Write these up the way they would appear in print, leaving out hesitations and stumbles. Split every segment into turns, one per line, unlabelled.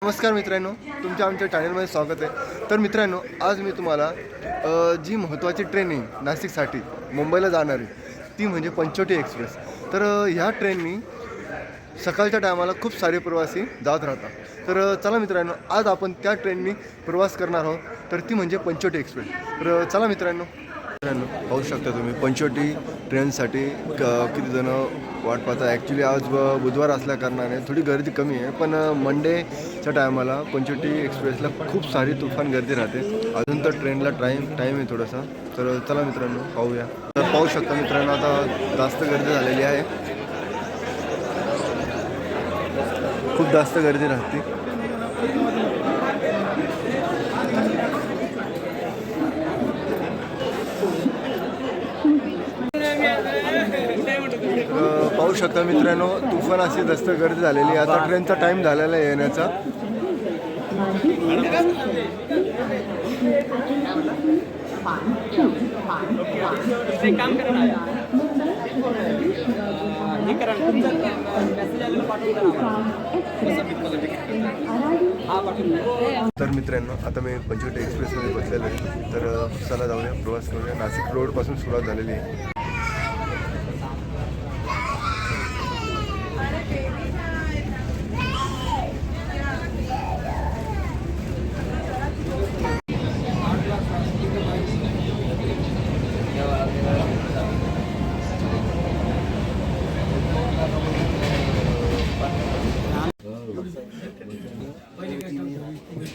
नमस्कार मित्रांनो, तुमच्या आमच्या चॅनलमध्ये स्वागत आहे. तर मित्रांनो, आज मी तुम्हाला जी महत्त्वाची ट्रेन आहे नाशिकसाठी मुंबईला जाणारी, ती म्हणजे पंचवटी एक्सप्रेस. तर ह्या ट्रेननी सकाळच्या टायमाला खूप सारे प्रवासी जात राहतात. तर चला मित्रांनो, आज आपण त्या ट्रेननी प्रवास करणार आहोत. तर ती म्हणजे पंचवटी एक्सप्रेस. तर चला मित्रांनो पाहू शकता तुम्ही पंचवटी ट्रेनसाठी किती जणं वाट पाहतात. ॲक्च्युली आज बुधवार असल्या कारणाने थोडी गर्दी कमी आहे, पण मंडेच्या टायमाला पंचवटी एक्सप्रेसला खूप सारी तुफान गर्दी राहते. अजून तर ट्रेनला टाईम आहे थोडासा. तर चला मित्रांनो पाहूया. तर पाहू शकता मित्रांनो, आता जास्त गर्दी झालेली आहे, खूप जास्त गर्दी राहते. पाहू शकता मित्रांनो, तुफान अशी जास्त गर्दी झालेली. आता ट्रेनचा टाईम झालेला आहे येण्याचा. तर मित्रांनो, आता मी पंचवटी एक्सप्रेसमध्ये बसलेलो आहे. तर चला जाऊया, प्रवास करूया. नाशिक रोडपासून सुरुवात झालेली आहे.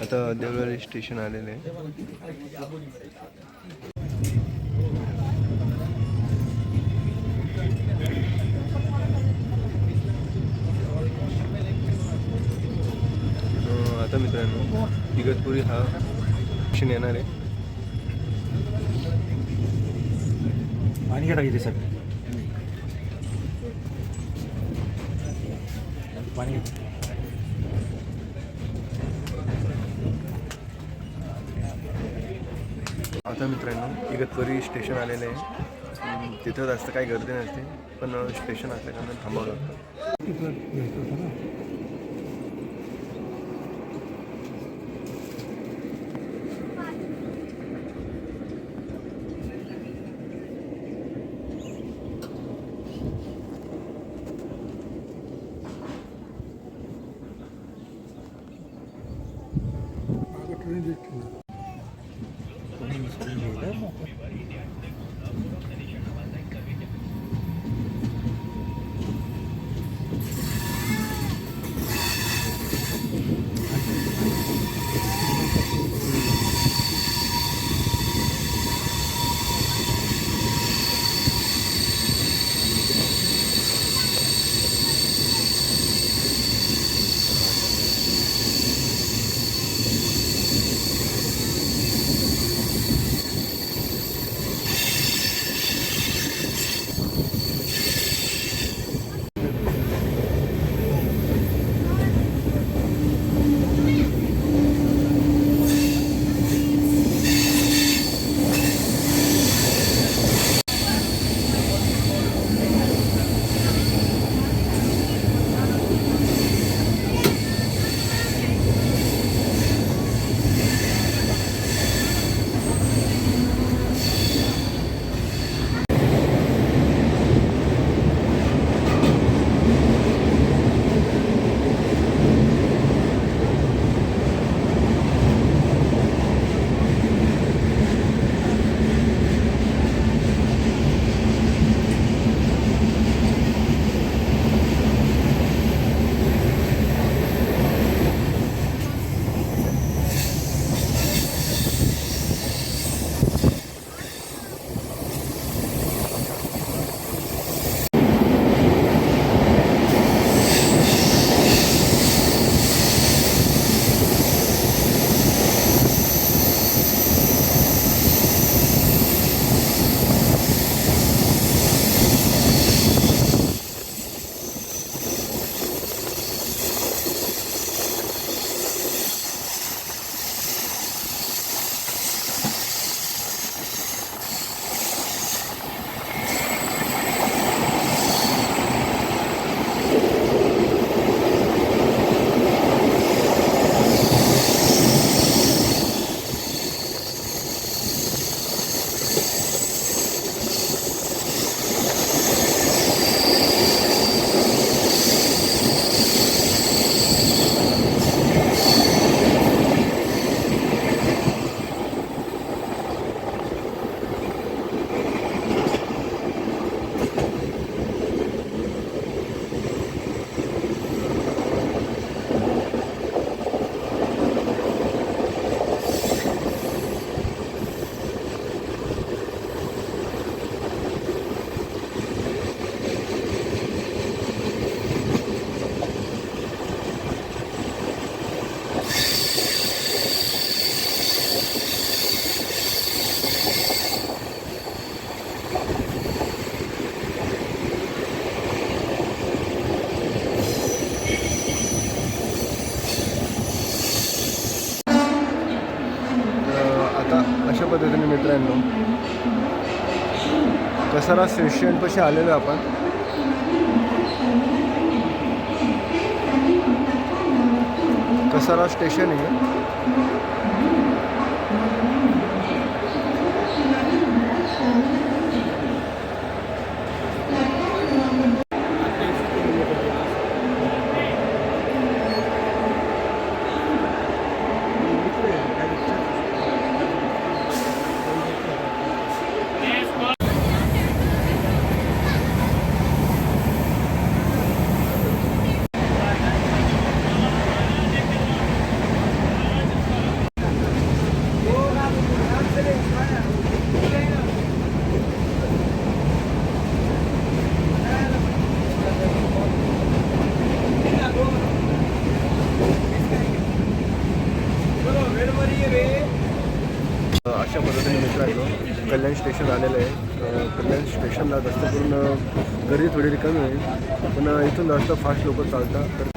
आता देवळाली स्टेशन आलेले आहे. आता मित्रांनो, इगतपुरी हा स्टेशन येणार आहे.
पाणी टाकायचे सर पाणी.
आता मित्रांनो, इगतपुरी स्टेशन आलेलं आहे. तिथं जास्त काही गर्दी नसते, पण स्टेशन असल्याकारणे थांबावं लागतं. अशा पद्धतीने मित्रांनो कसारा स्टेशनपाशी आलेलो आहे आपण. कसारा स्टेशन आहे. अशा पद्धतीने मित्रांनो कल्याण स्टेशन आलेलं आहे. कल्याण स्टेशनला जास्त करून गर्दी थोडी रिकामी होईल, पण इथून जास्त फास्ट लोक चालतात.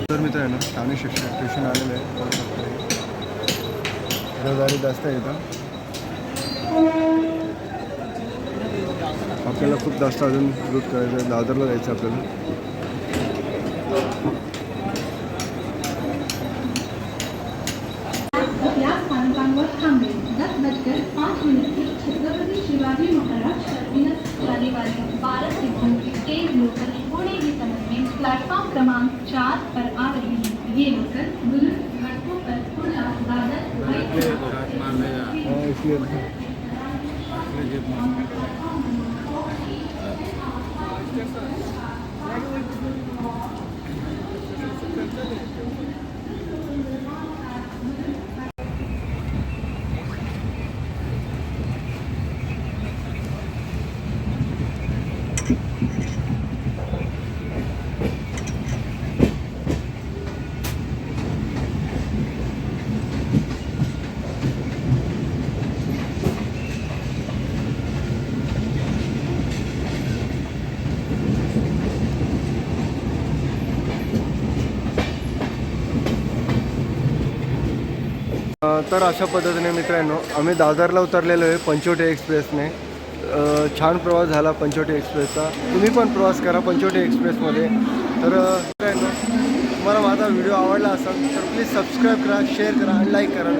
तर मित्रांनो ठाणे स्टेशन आलेलं आहे. रहदारी जास्त आहे इथं. आपल्याला खूप जास्त अजून रूट करायचं आहे. दादरला जायचं आपल्याला.
या स्थानकांवर थांबेल. 10:05 छत्रपती शिवाजी महाराज टर्मिनस शनिवार 12 से तेज लोकल पुणे की तरफ में प्लेटफॉर्म क्रमांक 4 पर आ रही है. ये लोकल बुजुर्ग घाटों पर पुणे दादर
तर अशा पद्धतीने मित्रांनो आम्ही दादरला उतरलेलो आहे पंचवटी एक्सप्रेसने. छान प्रवास झाला पंचवटी एक्सप्रेसचा. तुम्ही पण प्रवास करा पंचवटी एक्सप्रेसमध्ये. तर मित्रांनो तुम्हाला माझा व्हिडिओ आवडला असेल तर प्लीज सबस्क्राईब करा, शेअर करा आणि लाईक करा.